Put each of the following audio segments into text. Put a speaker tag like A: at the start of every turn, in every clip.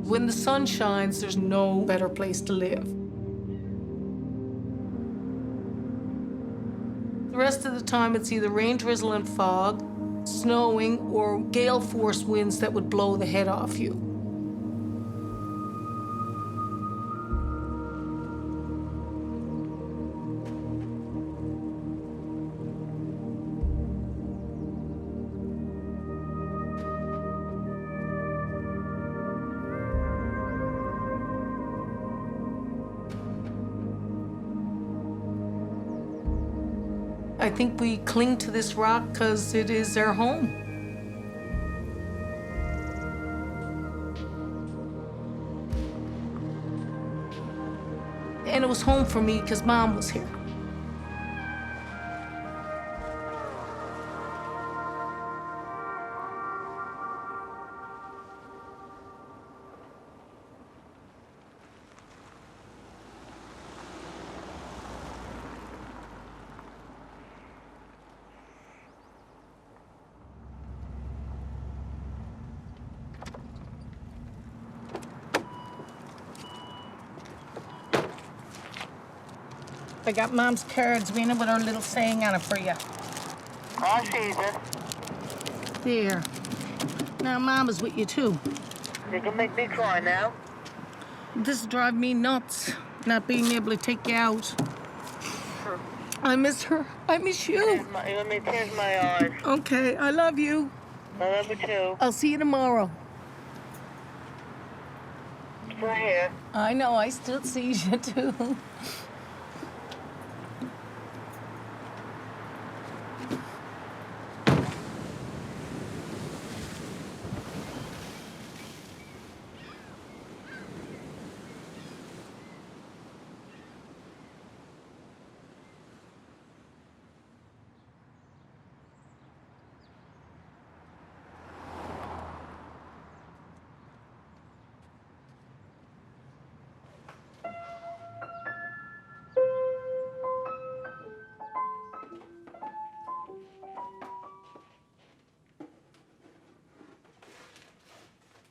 A: When the sun shines, there's no better place to live. The rest of the time, it's either rain, drizzle, and fog, snowing, or gale force winds that would blow the head off you. I think we cling to this rock because it is our home. And it was home for me because Mom was here. I got Mom's cards, Edwina, with her little saying on it for you.
B: I see it.
A: There. Now, Mom is with you, too.
B: You can make me cry now.
A: This drives me nuts, not being able to take you out. I miss her. I miss you.
B: Let me tears my eyes.
A: Okay, I love you.
B: I love you too.
A: I'll see you tomorrow.
B: Still here.
A: I know, I still see you, too.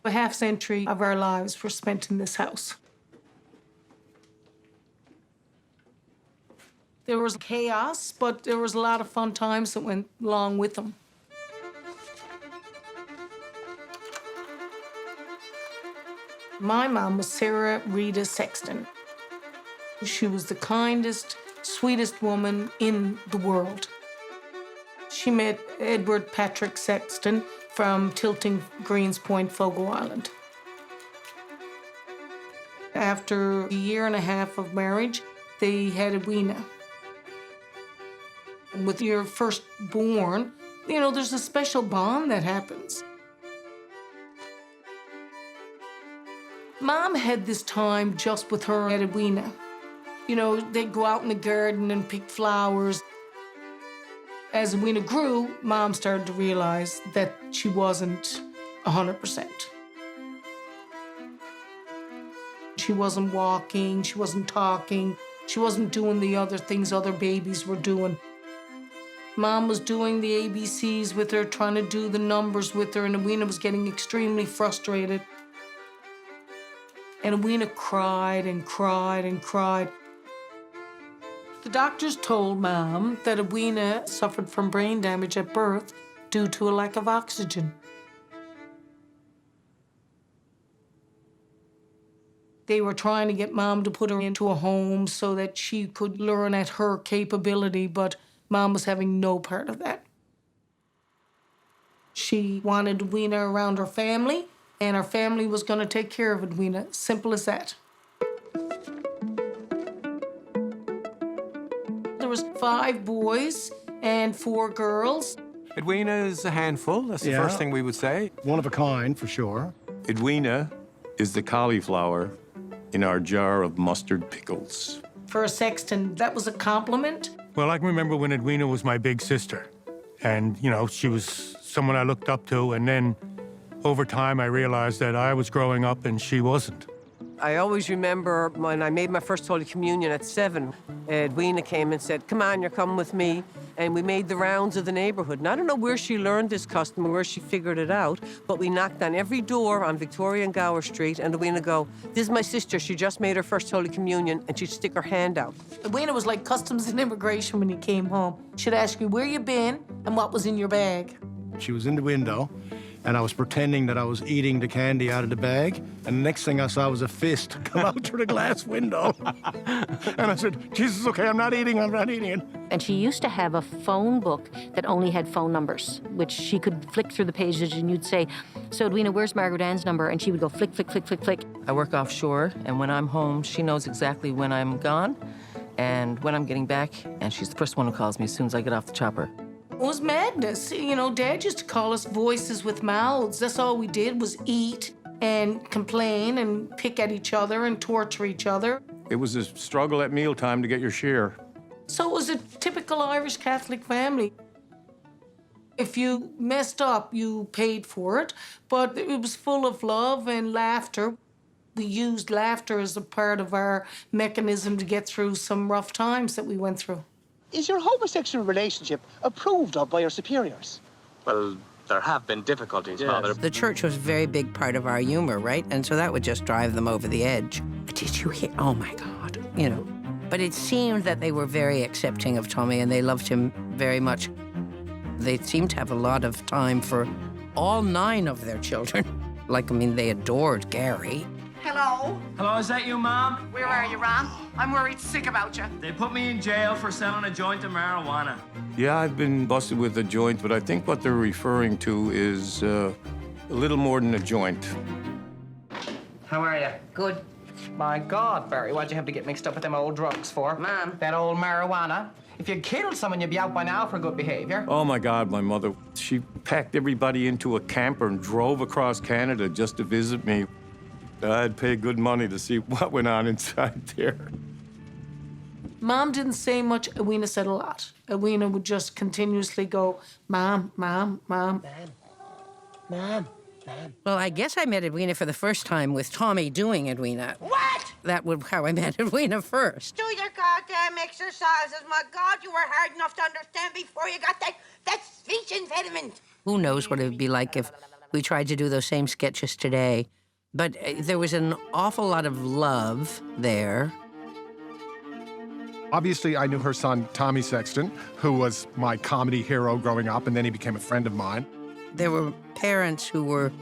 A: A half-century of our lives were spent in this house. There was chaos, but there was a lot of fun times that went along with them. My mom was Sarah Rita Sexton. She was the kindest, sweetest woman in the world. She met Edward Patrick Sexton from Tilting, Greens Point, Fogo Island. After a year and a half of marriage, they had Edwina. And with your firstborn, you know, there's a special bond that happens. Mom had this time just with her and Edwina. You know, they'd go out in the garden and pick flowers. As Edwina grew, Mom started to realize that she wasn't 100%. She wasn't walking, she wasn't talking, she wasn't doing the other things other babies were doing. Mom was doing the ABCs with her, trying to do the numbers with her, and Edwina was getting extremely frustrated. And Edwina cried and cried and cried. The doctors told Mom that Edwina suffered from brain damage at birth due to a lack of oxygen. They were trying to get Mom to put her into a home so that she could learn at her capability, but Mom was having no part of that. She wanted Edwina around her family, and her family was going to take care of Edwina. Simple as that. There was 5 boys and 4 girls.
C: Edwina is a handful. That's the first thing we would say.
D: One of a kind, for sure.
C: Edwina is the cauliflower in our jar of mustard pickles.
A: For a Sexton, that was a compliment.
E: Well, I can remember when Edwina was my big sister. And, you know, she was someone I looked up to. And then over time, I realized that I was growing up and she wasn't.
D: I always remember when I made my first Holy Communion at 7, Edwina came and said, come on, you're coming with me. And we made the rounds of the neighborhood. And I don't know where she learned this custom or where she figured it out, but we knocked on every door on Victoria and Gower Street, and Edwina go, this is my sister, she just made her first Holy Communion, and she'd stick her hand out.
A: Edwina was like customs and immigration when he came home. She'd ask you where you been and what was in your bag.
F: She was in the window, and I was pretending that I was eating the candy out of the bag, and the next thing I saw was a fist come out through the glass window. And I said, Jesus, okay, I'm not eating it.
G: And she used to have a phone book that only had phone numbers, which she could flick through the pages, and you'd say, so Edwina, where's Margaret Ann's number? And she would go flick, flick, flick, flick, flick.
D: I work offshore, and when I'm home, she knows exactly when I'm gone and when I'm getting back, and she's the first one who calls me as soon as I get off the chopper.
A: It was madness. You know, Dad used to call us voices with mouths. That's all we did was eat and complain and pick at each other and torture each other.
C: It was a struggle at mealtime to get your share.
A: So it was a typical Irish Catholic family. If you messed up, you paid for it, but it was full of love and laughter. We used laughter as a part of our mechanism to get through some rough times that we went through.
H: Is your homosexual relationship approved of by your superiors?
I: Well, there have been difficulties, Father.
J: The church was a very big part of our humor, right? And so that would just drive them over the edge. Did you hear? Oh, my God, you know. But it seemed that they were very accepting of Tommy, and they loved him very much. They seemed to have a lot of time for all 9 of their children. Like, I mean, they adored Gary.
K: Hello?
I: Hello, is that you, Mom?
K: Where are you, Ron? I'm worried sick about you.
I: They put me in jail for selling a joint of marijuana.
C: Yeah, I've been busted with a joint, but I think what they're referring to is a little more than a joint.
I: How are you?
J: Good.
K: My God, Barry, what'd you have to get mixed up with them old drugs for?
J: Mom.
K: That old marijuana. If you killed someone, you'd be out by now for good behavior.
C: Oh, my God, my mother, she packed everybody into a camper and drove across Canada just to visit me. I'd pay good money to see what went on inside there.
A: Mom didn't say much. Edwina said a lot. Edwina would just continuously go, Mom, Mom, Mom.
H: Mom.
J: Well, I guess I met Edwina for the first time with Tommy doing Edwina.
K: What?
J: That was how I met Edwina first.
L: Do your goddamn exercises. My God, you were hard enough to understand before you got that speech impediment.
J: Who knows what it would be like if we tried to do those same sketches today. But there was an awful lot of love there.
F: Obviously, I knew her son, Tommy Sexton, who was my comedy hero growing up, and then he became a friend of mine.
J: There were parents who were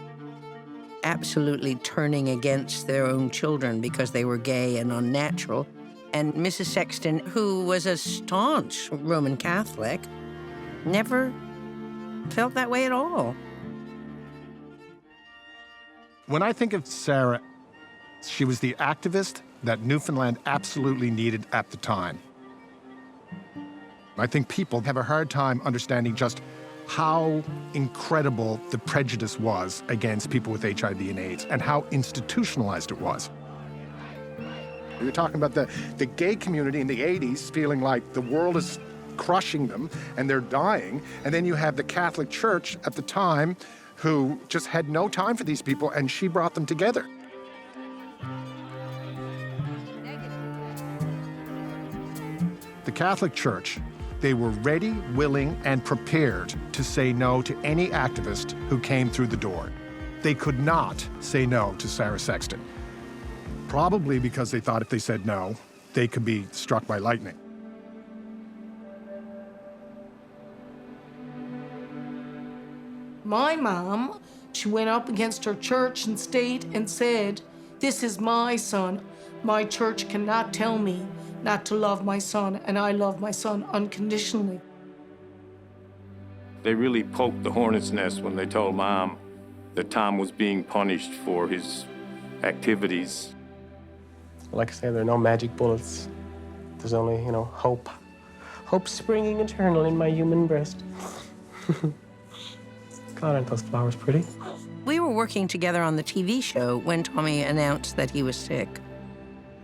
J: absolutely turning against their own children because they were gay and unnatural. And Mrs. Sexton, who was a staunch Roman Catholic, never felt that way at all.
F: When I think of Sarah, she was the activist that Newfoundland absolutely needed at the time. I think people have a hard time understanding just how incredible the prejudice was against people with HIV and AIDS and how institutionalized it was. You're talking about the gay community in the 80s feeling like the world is crushing them and they're dying, and then you have the Catholic Church at the time who just had no time for these people, and she brought them together. The Catholic Church, they were ready, willing, and prepared to say no to any activist who came through the door. They could not say no to Sarah Sexton, probably because they thought if they said no, they could be struck by lightning.
A: My mom, she went up against her church and state and said, this is my son. My church cannot tell me not to love my son, and I love my son unconditionally.
C: They really poked the hornet's nest when they told Mom that Tom was being punished for his activities.
I: Like I say, there are no magic bullets. There's only, hope. Hope springing eternal in my human breast. God, aren't those flowers pretty?
J: We were working together on the TV show when Tommy announced that he was sick.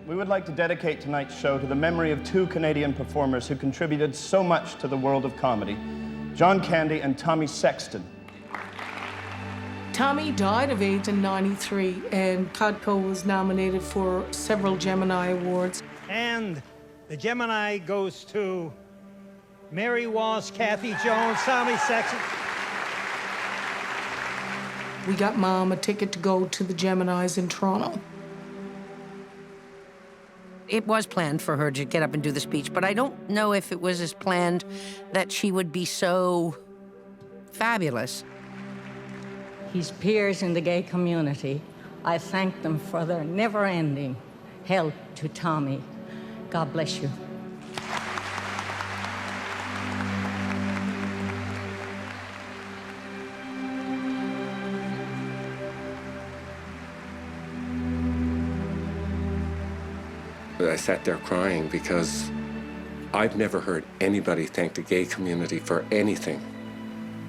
M: We would like to dedicate tonight's show to the memory of 2 Canadian performers who contributed so much to the world of comedy, John Candy and Tommy Sexton.
A: Tommy died of AIDS in '93, and Codco was nominated for several Gemini Awards.
N: And the Gemini goes to Mary Walsh, Kathy Jones, Tommy Sexton.
A: We got Mom a ticket to go to the Geminis in Toronto.
J: It was planned for her to get up and do the speech, but I don't know if it was as planned that she would be so fabulous.
O: His peers in the gay community, I thank them for their never-ending help to Tommy. God bless you.
P: I sat there crying because I've never heard anybody thank the gay community for anything.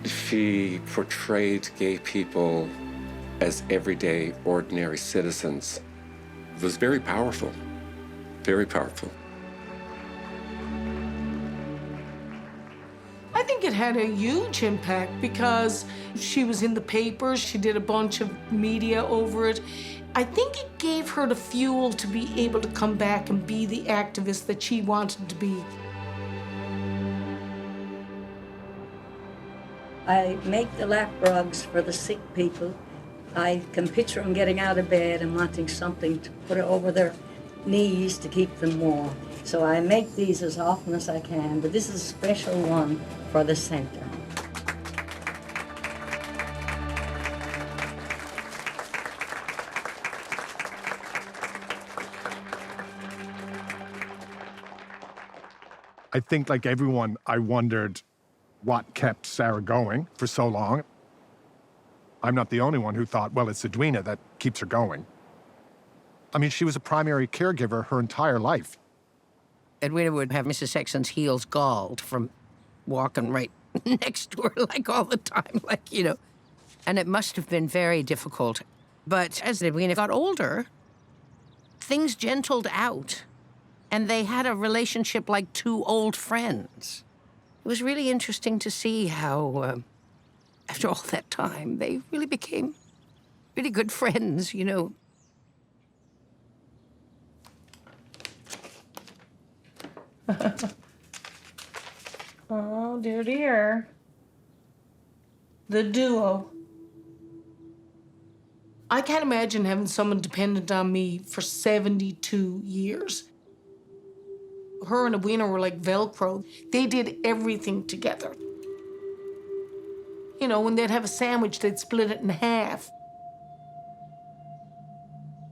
P: She portrayed gay people as everyday, ordinary citizens. It was very powerful, very powerful.
A: I think it had a huge impact because she was in the papers, she did a bunch of media over it. I think it gave her the fuel to be able to come back and be the activist that she wanted to be.
O: I make the lap rugs for the sick people. I can picture them getting out of bed and wanting something to put over their knees to keep them warm. So I make these as often as I can, but this is a special one for the center.
F: I think, like everyone, I wondered what kept Sarah going for so long. I'm not the only one who thought, well, it's Edwina that keeps her going. I mean, she was a primary caregiver her entire life.
J: Edwina would have Mrs. Sexton's heels galled from walking right next to her, like, all the time, like, you know. And it must have been very difficult. But as Edwina got older, things gentled out. And they had a relationship like two old friends. It was really interesting to see how, after all that time, they really became really good friends, you know.
A: Oh, dear, dear. The duo. I can't imagine having someone dependent on me for 72 years. Her and Edwina were like Velcro. They did everything together. You know, when they'd have a sandwich, they'd split it in half.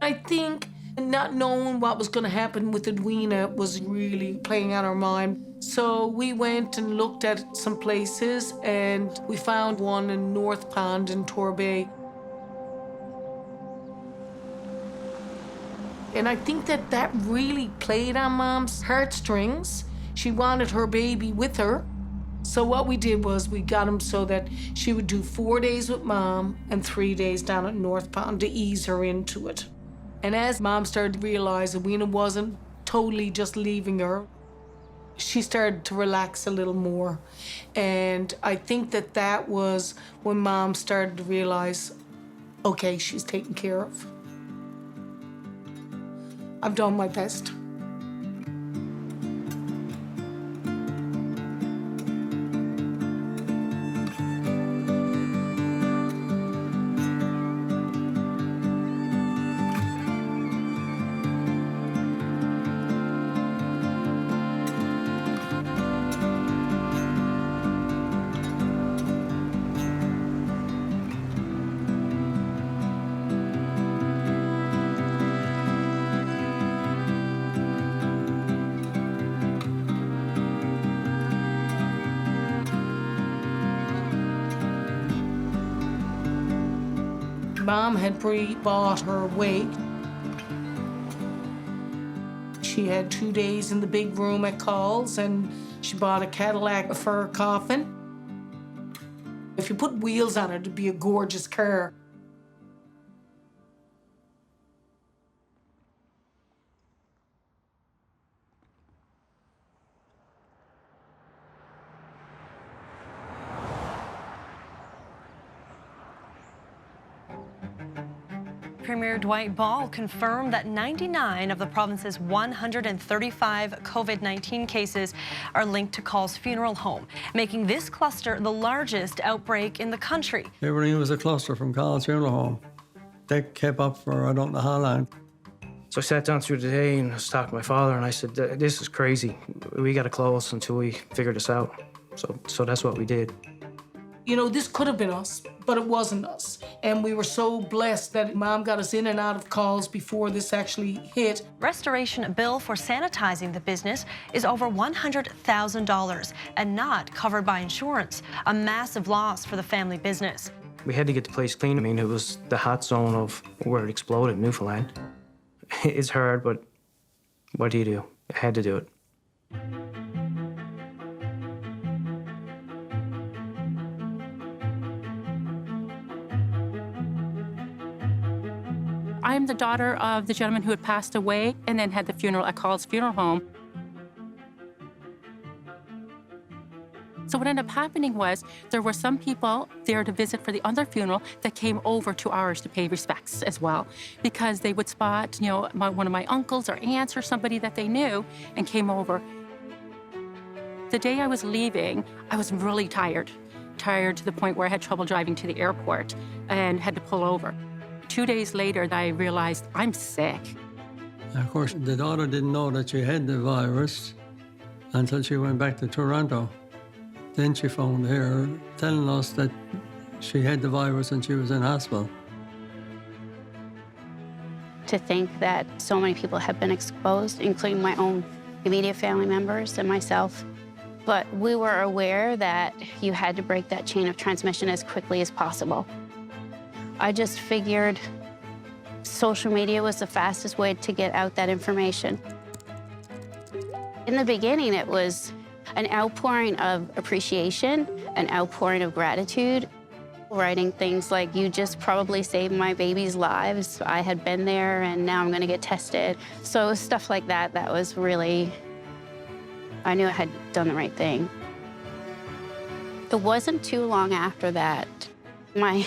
A: I think not knowing what was going to happen with Edwina was really playing on our mind. So we went and looked at some places, and we found one in North Pond in Torbay. And I think that that really played on Mom's heartstrings. She wanted her baby with her. So what we did was we got him so that she would do 4 days with Mom and 3 days down at North Pond to ease her into it. And as Mom started to realize Edwina wasn't totally just leaving her, she started to relax a little more. And I think that that was when Mom started to realize, okay, she's taken care of. I've done my best. Mom had pre-bought her wake. She had 2 days in the big room at Call's, and she bought a Cadillac for her coffin. If you put wheels on it, it'd be a gorgeous car.
Q: Premier Dwight Ball confirmed that 99 of the province's 135 COVID-19 cases are linked to Call's funeral home, making this cluster the largest outbreak in the country.
R: Everything was a cluster from Carl's funeral home. They kept up for I don't know how long.
S: So I sat down through the day and I was talking to my father, and I said, this is crazy. We got to close until we figure this out. So that's what we did.
A: You know, this could have been us, but it wasn't us. And we were so blessed that Mom got us in and out of calls before this actually hit.
Q: Restoration bill for sanitizing the business is over $100,000 and not covered by insurance, a massive loss for the family business.
S: We had to get the place clean. I mean, it was the hot zone of where it exploded, Newfoundland. It's hard, but what do? I had to do it.
T: I'm the daughter of the gentleman who had passed away and then had the funeral at Carl's funeral home. So what ended up happening was there were some people there to visit for the other funeral that came over to ours to pay respects as well, because they would spot, you know, one of my uncles or aunts or somebody that they knew and came over. The day I was leaving, I was really tired to the point where I had trouble driving to the airport and had to pull over. 2 days later, I realized I'm sick.
R: Of course, the daughter didn't know that she had the virus until she went back to Toronto. Then she phoned here telling us that she had the virus and she was in hospital.
U: To think that so many people have been exposed, including my own immediate family members and myself. But we were aware that you had to break that chain of transmission as quickly as possible. I just figured social media was the fastest way to get out that information. In the beginning, it was an outpouring of appreciation, an outpouring of gratitude, writing things like, you just probably saved my baby's lives. I had been there and now I'm gonna get tested. So stuff like that, that was really, I knew I had done the right thing. It wasn't too long after that, my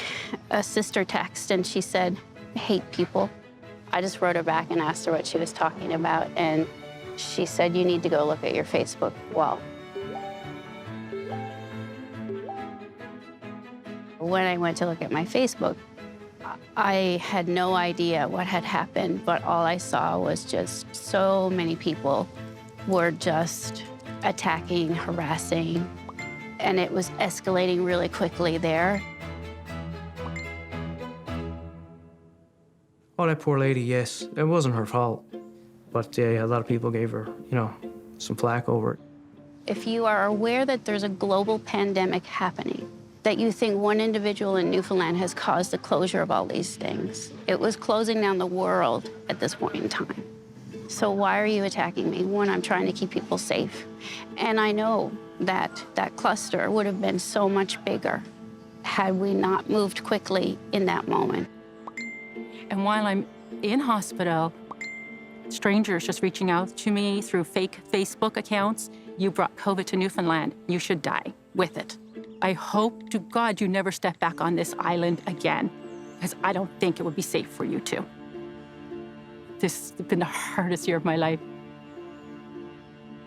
U: sister texted and she said, I hate people. I just wrote her back and asked her what she was talking about, and she said, you need to go look at your Facebook wall. When I went to look at my Facebook, I had no idea what had happened, but all I saw was just so many people were just attacking, harassing, and it was escalating really quickly there.
S: Oh, that poor lady, yes. It wasn't her fault. But yeah, a lot of people gave her, you know, some flack over it.
U: If you are aware that there's a global pandemic happening, that you think one individual in Newfoundland has caused the closure of all these things, it was closing down the world at this point in time. So why are you attacking me? One, I'm trying to keep people safe. And I know that that cluster would have been so much bigger had we not moved quickly in that moment.
T: And while I'm in hospital, strangers just reaching out to me through fake Facebook accounts. You brought COVID to Newfoundland. You should die with it. I hope to God you never step back on this island again, because I don't think it would be safe for you to. This has been the hardest year of my life.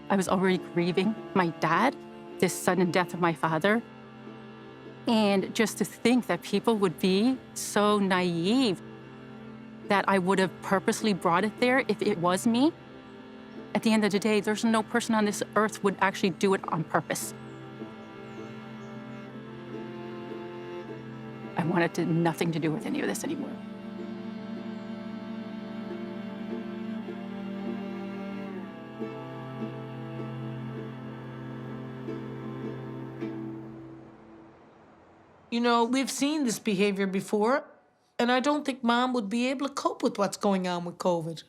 T: I was already grieving my dad, this sudden death of my father. And just to think that people would be so naive that I would have purposely brought it there if it was me. At the end of the day, there's no person on this earth would actually do it on purpose. I wanted nothing to do with any of this anymore.
A: You know, we've seen this behavior before, and I don't think Mom would be able to cope with what's going on with COVID.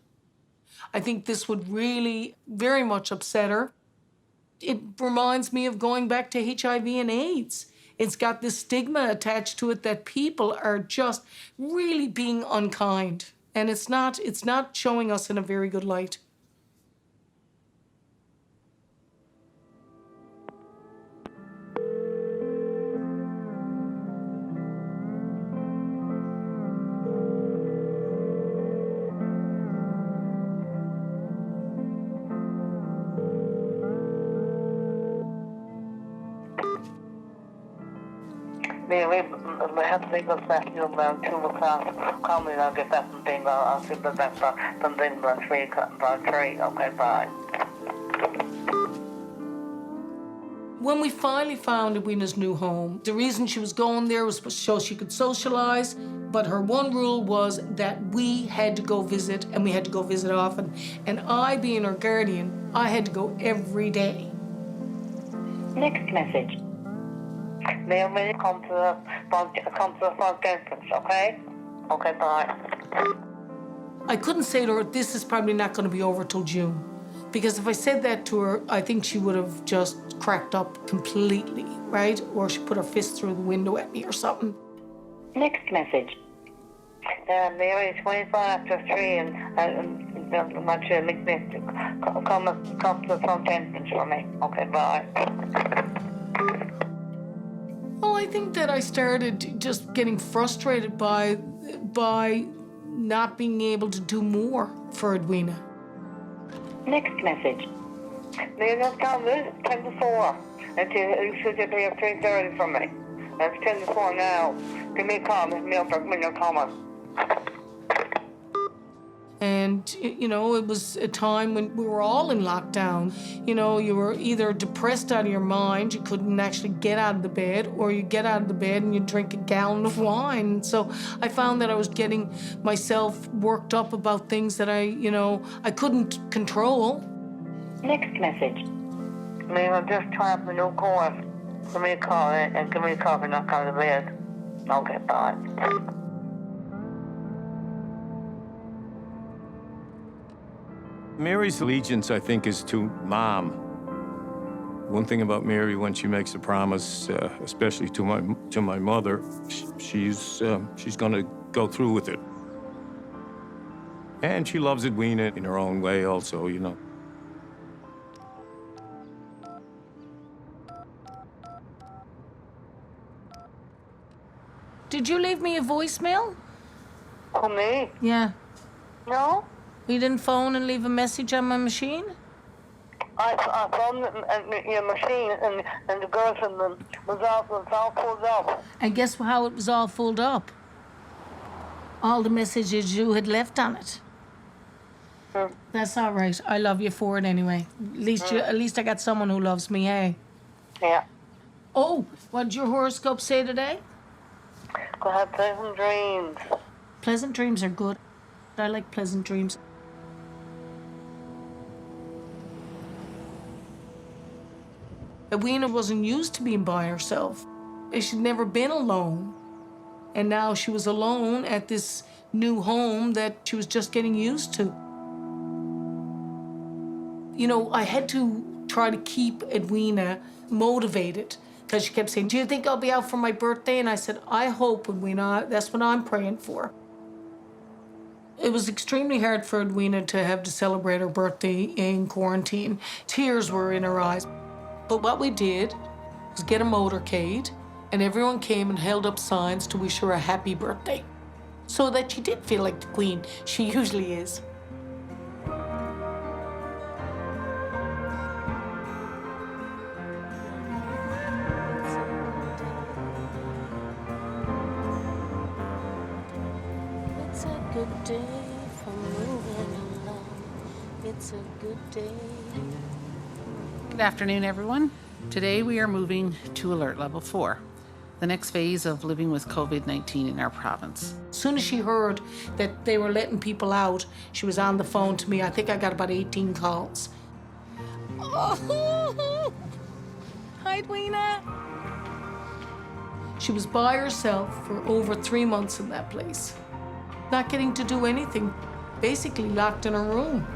A: I think this would really very much upset her. It reminds me of going back to HIV and AIDS. It's got this stigma attached to it that people are just really being unkind, and it's not showing us in a very good light.
B: we have to think of that, around 2 o'clock. Call me and I'll get that thing. I'll see the best something about 3 o'clock, about 3. Okay, bye.
A: When we finally found Edwina's new home, the reason she was going there was so she could socialize, but her one rule was that we had to go visit, and we had to go visit often. And I, being her guardian, I had to go every day.
B: Next message. May I really come to the front entrance, okay? Okay, bye.
A: I couldn't say to her, this is probably not going to be over till June. Because if I said that to her, I think she would have just cracked up completely, right? Or she put her fist through the window at me or something.
B: Next message. Mary, 25 after 3, and I want you to make me come to the front entrance for me. Okay, bye.
A: Well, I think that I started just getting frustrated by not being able to do more for Edwina.
B: Next message. Mary, let's come this 10 to 4. And you should be at 3:30 for me. It's 10 to 4 now. Give me a call when you're coming.
A: And, you know, it was a time when we were all in lockdown. You know, you were either depressed out of your mind, you couldn't actually get out of the bed, or you get out of the bed and you drink a gallon of wine. So I found that I was getting myself worked up about things that I couldn't control.
B: Next message. Maybe I'm just trying for a new course. Give me a call and give me a call when I come to bed. Okay, bye.
C: Mary's allegiance, I think, is to Mom. One thing about Mary, when she makes a promise, especially to my mother, she's going to go through with it. And she loves Edwina in her own way, also, you know.
A: Did you leave me a voicemail?
B: Who, me?
A: Yeah.
B: No?
A: You didn't phone and leave a message on my machine?
B: I phoned your machine, and the girlfriend was all pulled up.
A: And guess how it was all filled up? All the messages you had left on it. That's all right. I love you for it anyway. At least I got someone who loves me, hey?
B: Yeah.
A: Oh, what did your horoscope say today?
B: Go have pleasant dreams.
A: Pleasant dreams are good. I like pleasant dreams. Edwina wasn't used to being by herself. She'd never been alone. And now she was alone at this new home that she was just getting used to. You know, I had to try to keep Edwina motivated because she kept saying, do you think I'll be out for my birthday? And I said, I hope, Edwina, that's what I'm praying for. It was extremely hard for Edwina to have to celebrate her birthday in quarantine. Tears were in her eyes. But what we did was get a motorcade, and everyone came and held up signs to wish her a happy birthday, so that she did feel like the queen she usually is. It's a good day for moving along. It's a good day.
V: Good afternoon, everyone. Today we are moving to Alert Level 4, the next phase of living with COVID-19 in our province.
A: As soon as she heard that they were letting people out, she was on the phone to me. I think I got about 18 calls. Oh, hi, Edwina. She was by herself for over 3 months in that place, not getting to do anything, basically locked in her room.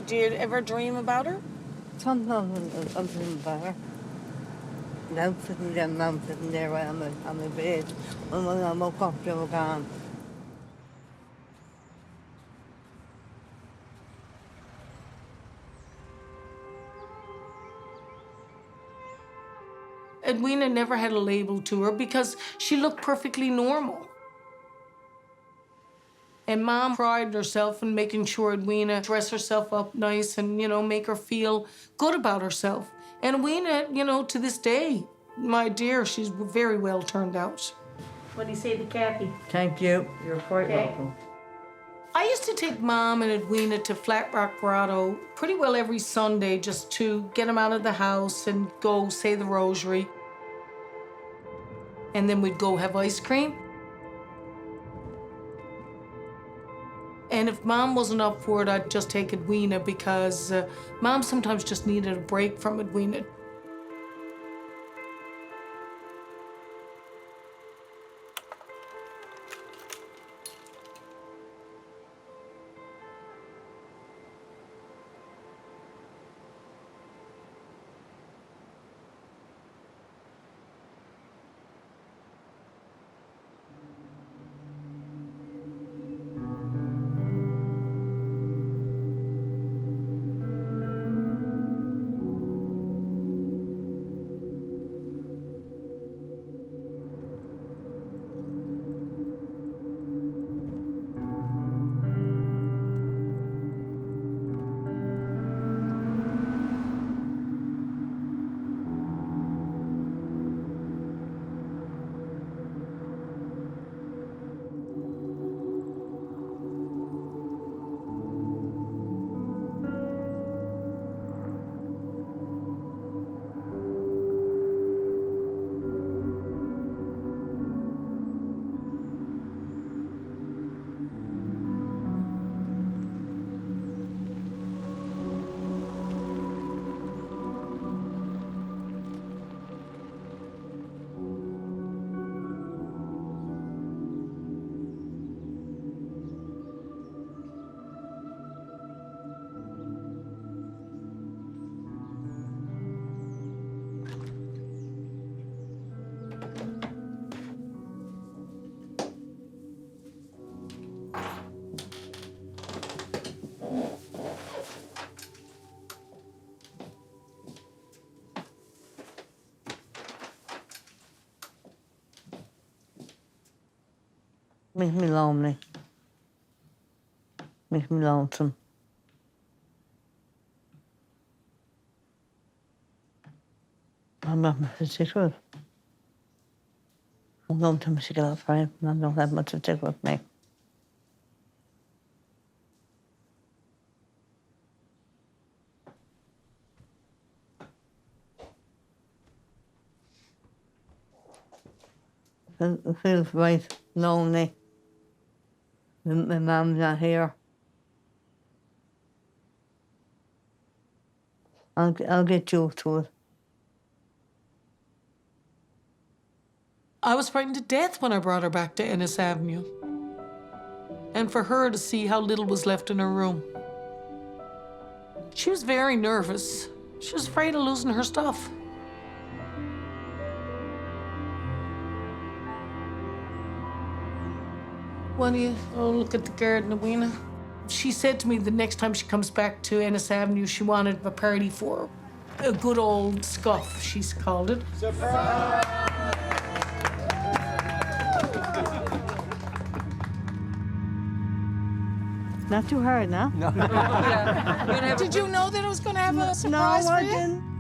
A: Do you ever dream about her?
W: Sometimes I dream about her. And I'm sitting there on the bed. And when I woke up, they were gone.
A: Edwina never had a label to her because she looked perfectly normal. And Mom prided herself in making sure Edwina dressed herself up nice and, you know, make her feel good about herself. And Edwina, you know, to this day, my dear, she's very well turned out. What do you say to Kathy?
W: Thank you. You're quite welcome.
A: I used to take Mom and Edwina to Flat Rock Grotto pretty well every Sunday just to get them out of the house and go say the rosary. And then we'd go have ice cream. And if Mom wasn't up for it, I'd just take Edwina because Mom sometimes just needed a break from Edwina.
W: Makes me lonely. Makes me lonesome. I'm not much to stick with. I'm going to my girlfriend and I don't have much to stick with me. It feels right lonely. My mum's not here. I'll get used to it.
A: I was frightened to death when I brought her back to Ennis Avenue. And for her to see how little was left in her room. She was very nervous. She was afraid of losing her stuff. What do you, look at the garden, Edwina. She said to me the next time she comes back to Ennis Avenue, she wanted a party for her. A good old scuff, she's called it. Surprise!
W: Not too hard, no? No.
A: Did you know that I was going to have a surprise
W: no,
A: for you?
W: I didn't.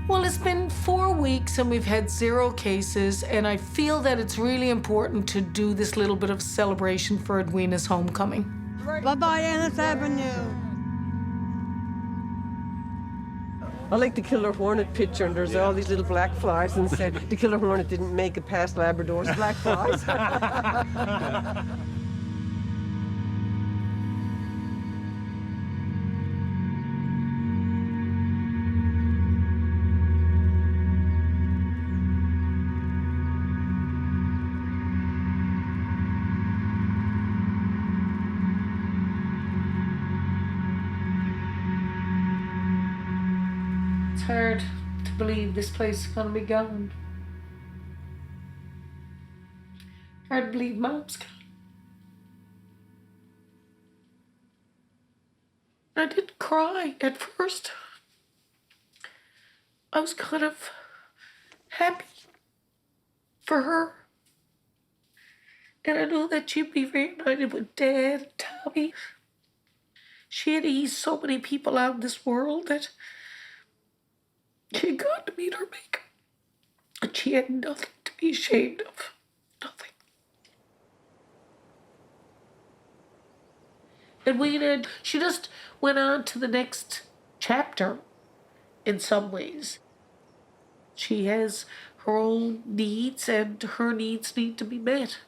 A: Well, it's been 4 weeks and we've had 0 cases, and I feel that it's really important to do this little bit of celebration for Edwina's homecoming.
W: Bye-bye, Ennis Avenue.
D: I like the killer hornet picture, and there's all these little black flies, and said the killer hornet didn't make it past Labrador's black flies.
A: It's hard to believe this place is going to be gone. Hard to believe Mom's gone. I did cry at first. I was kind of happy for her. And I knew that she'd be reunited with Dad and Tommy. She had eased so many people out in this world that she had gone to meet her maker. And she had nothing to be ashamed of. Nothing. Edwina, she just went on to the next chapter in some ways. She has her own needs, and her needs need to be met.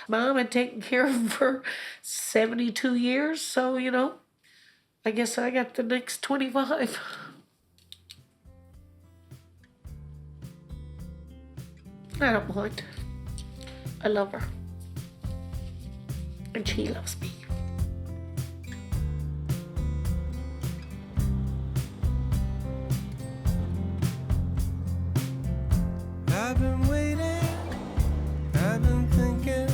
A: Mom had taken care of her for 72 years, so, you know, I guess I got the next 25. I don't mind. I love her. And she loves me.
E: I've been waiting, I've been thinking,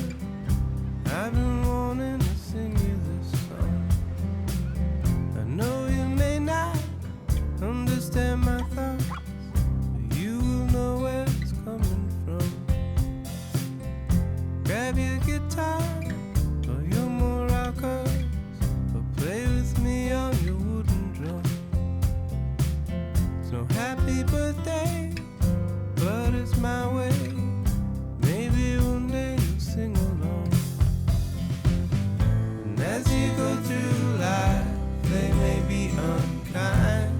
E: I've been wanting to sing you this song. I know you may not understand my thoughts, but you will know where it's coming from. Grab your guitar or your maracas, or play with me on your wooden drum. So happy birthday, but it's my way. Maybe one day you'll sing along. And as you go through life, they may be unkind.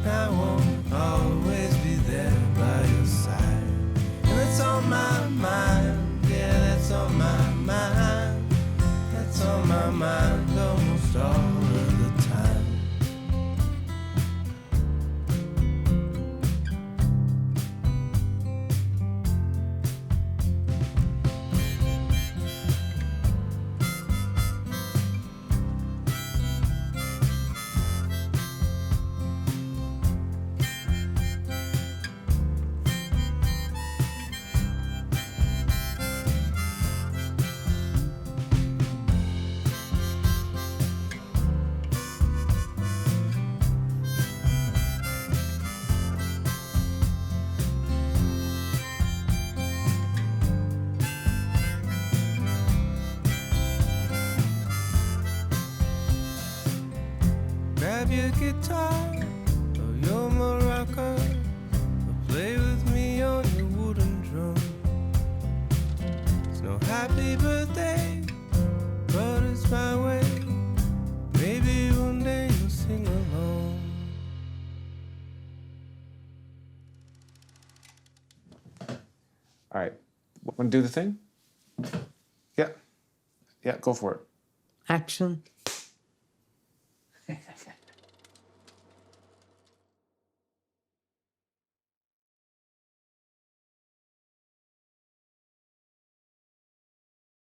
E: I won't always be there by your side. And that's on my mind, yeah, that's on my mind. That's on my mind almost all of the time. Grab your guitar or your maraca, or play with me on your wooden drum. It's no happy birthday, but it's my way. Maybe one day you'll sing along.
G: All right. Want to do the thing? Yeah. Yeah, go for it.
W: Action.